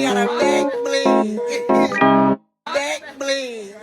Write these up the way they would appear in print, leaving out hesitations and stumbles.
got a back bling. Back bling.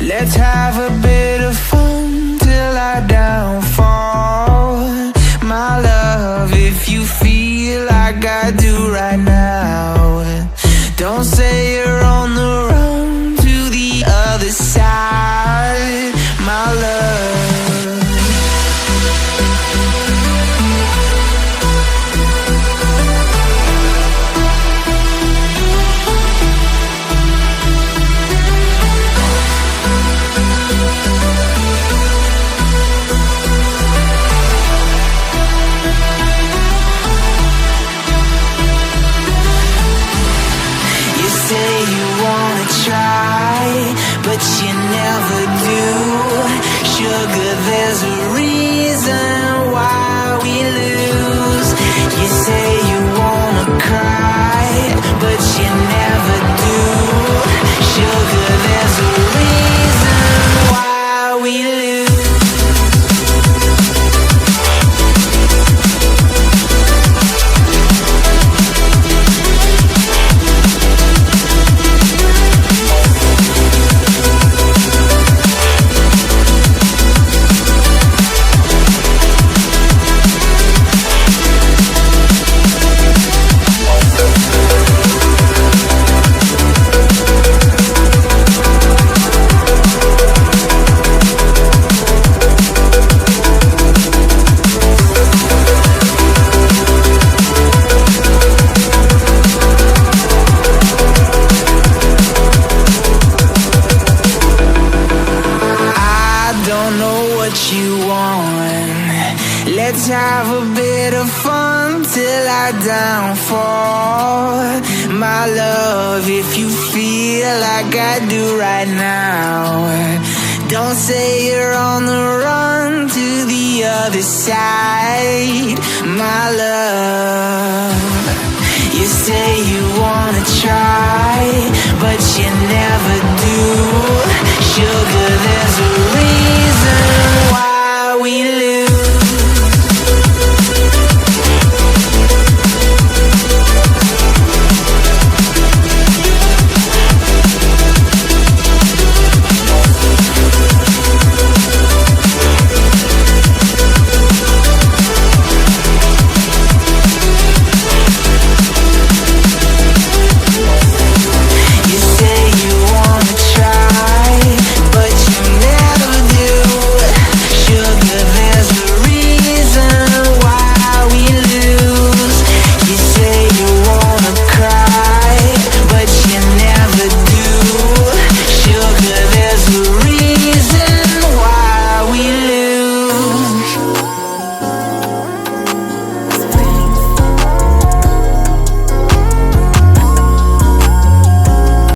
Let's have a bit of fun till I downfall. My love, if you feel like I do right now, don't say you're on the run to the other side, my love. But you never do. Sugar, there's a reason why we lose. You say you wanna cry, but you never do. Sugar, there's a reason why we lose. Let's have a bit of fun till I downfall. My love, if you feel like I do right now, don't say you're on the run to the other side, my love. You say you wanna try, but you never do. Sugar, there's a reason why we lose.